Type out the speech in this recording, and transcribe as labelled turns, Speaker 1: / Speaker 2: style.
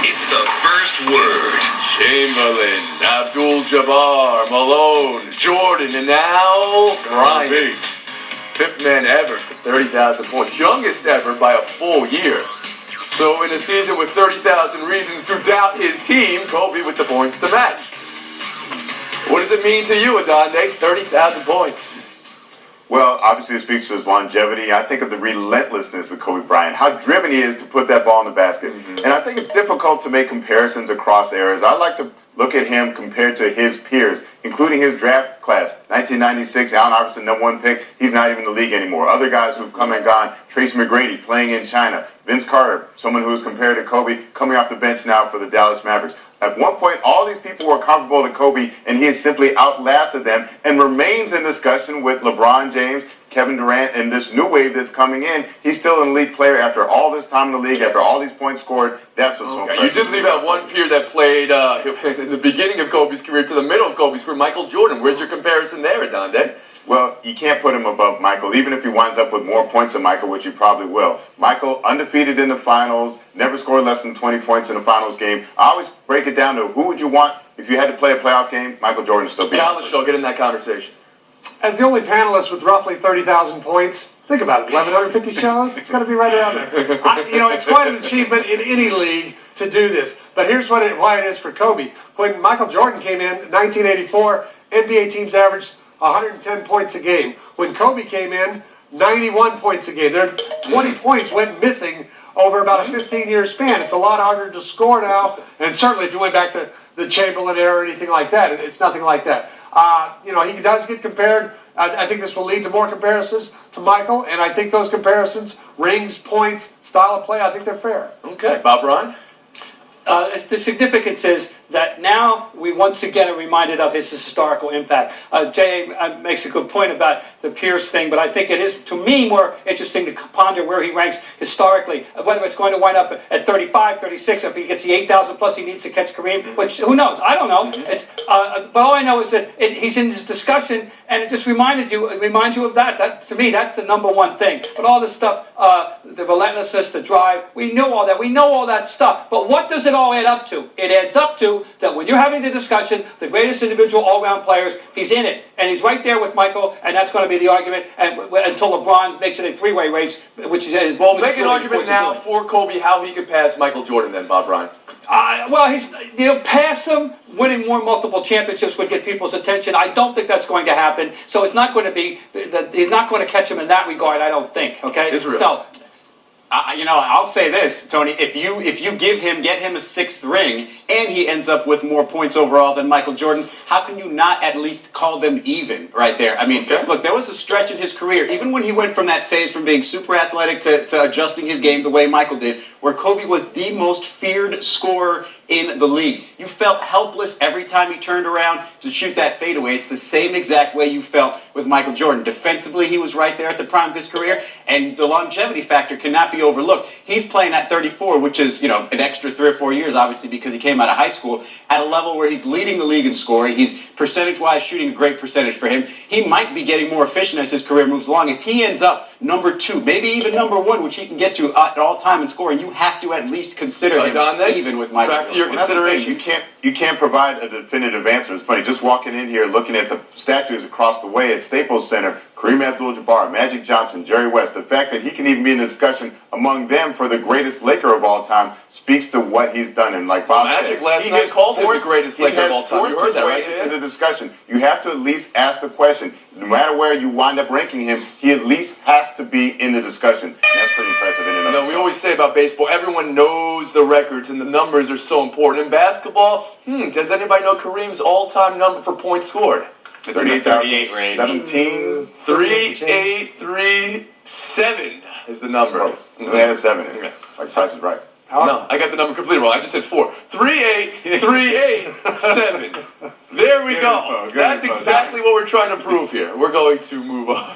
Speaker 1: It's the first word.
Speaker 2: Chamberlain, Abdul-Jabbar, Malone, Jordan, and now Bryant. Fifth man ever for 30,000 points. Youngest ever by a full year. So in a season with 30,000 reasons to doubt his team, Kobe with the points to match. What does it mean to you, Adonde? 30,000 points.
Speaker 3: Well, obviously it speaks to his longevity. I think of the relentlessness of Kobe Bryant, how driven he is to put that ball in the basket. And I think it's difficult to make comparisons across eras. I like to look at him compared to his peers, including his draft class. 1996, Allen Iverson, #1 pick. He's not even in the league anymore. Other guys who've come and gone, Tracy McGrady playing in China. Vince Carter, someone who was compared to Kobe, coming off the bench now for the Dallas Mavericks. At one point, all these people were comparable to Kobe, and he has simply outlasted them and remains in discussion with LeBron James, Kevin Durant, and this new wave that's coming in. He's still an elite player after all this time in the league, after all these points scored. That's what's so impressive.
Speaker 2: You did leave out one peer that played in the beginning of Kobe's career to the middle of Kobe's career, Michael Jordan. Where's your comparison there, Adonde?
Speaker 3: Well, you can't put him above Michael, even if he winds up with more points than Michael, which he probably will. Michael, undefeated in the finals, never scored less than 20 points in a finals game. I always break it down to who would you want if you had to play a playoff game. Michael Jordan would still be.
Speaker 2: Dallas show, get in that conversation.
Speaker 4: As the only panelist with roughly 30,000 points, think about it, 1,150 shows? It's going to be right around there. It's quite an achievement in any league to do this. But here's why it is for Kobe. When Michael Jordan came in 1984, NBA teams averaged 110 points a game. When Kobe came in, 91 points a game. Their 20 points went missing over about a 15-year span. It's a lot harder to score now, and certainly if you went back to the Chamberlain era or anything like that, it's nothing like that. He does get compared. I think this will lead to more comparisons to Michael, and I think those comparisons, rings, points, style of play, I think they're fair.
Speaker 2: Okay, Bob Ryan?
Speaker 5: The significance is that now we once again are reminded of his historical impact. Jay makes a good point about the Pierce thing, but I think it is, to me, more interesting to ponder where he ranks historically, whether it's going to wind up at 35, 36, if he gets the 8,000 plus he needs to catch Kareem, which, who knows? I don't know. But all I know is that he's in this discussion, and it just reminds you of that. To me, that's the number one thing. But all this stuff, the relentlessness, the drive, we know all that. We know all that stuff. But what does it all add up to? It adds up to that when you're having the discussion, the greatest individual all-around players, he's in it. And he's right there with Michael, and that's going to be the argument until LeBron makes it a three-way race, which is his moment.
Speaker 2: Make an argument now for Kobe how he could pass Michael Jordan then, Bob Ryan.
Speaker 5: Pass him, winning more multiple championships would get people's attention. I don't think that's going to happen. So it's not going to be, he's not going to catch him in that regard, I don't think. Okay?
Speaker 2: Israel.
Speaker 5: So,
Speaker 6: I'll say this, Tony. If you get him a sixth ring, and he ends up with more points overall than Michael Jordan, how can you not at least call them even right there? I mean, Look, there was a stretch in his career, even when he went from that phase from being super athletic to adjusting his game the way Michael did, where Kobe was the most feared scorer in the league. You felt helpless every time he turned around to shoot that fadeaway. It's the same exact way you felt with Michael Jordan. Defensively, he was right there at the prime of his career, and the longevity factor cannot be overlooked. He's playing at 34, which is, an extra 3 or 4 years, obviously, because he came out of high school, at a level where he's leading the league in scoring. He's percentage-wise shooting a great percentage for him. He might be getting more efficient as his career moves along. If he ends up number 2, maybe even number 1, which he can get to at all time in scoring, you have to at least consider him even with Michael
Speaker 2: Jordan. Back to your consideration.
Speaker 3: You can't provide a definitive answer. It's funny, just walking in here, looking at the statues across the way at Staples Center, Kareem Abdul-Jabbar, Magic Johnson, Jerry West, the fact that he can even be in a discussion among them for the greatest Laker of all time speaks to what he's done. And like Bob
Speaker 2: Magic
Speaker 3: said,
Speaker 2: last night called him the greatest Laker of all time. You heard that, right?
Speaker 3: Into the discussion. You have to at least ask the question. No matter where you wind up ranking him, he at least has to be in the discussion. And that's pretty impressive in and of itself.
Speaker 2: We always say about baseball, everyone knows the records and the numbers are so important. In basketball, does anybody know Kareem's all-time number for points scored?
Speaker 3: 38 range. 17.
Speaker 2: 3837 is the number.
Speaker 3: They had a 7 in it. Like Size is right.
Speaker 2: No, I got the number completely wrong. I just said 4. 38387. There we go. That's exactly what we're trying to prove here. We're going to move on.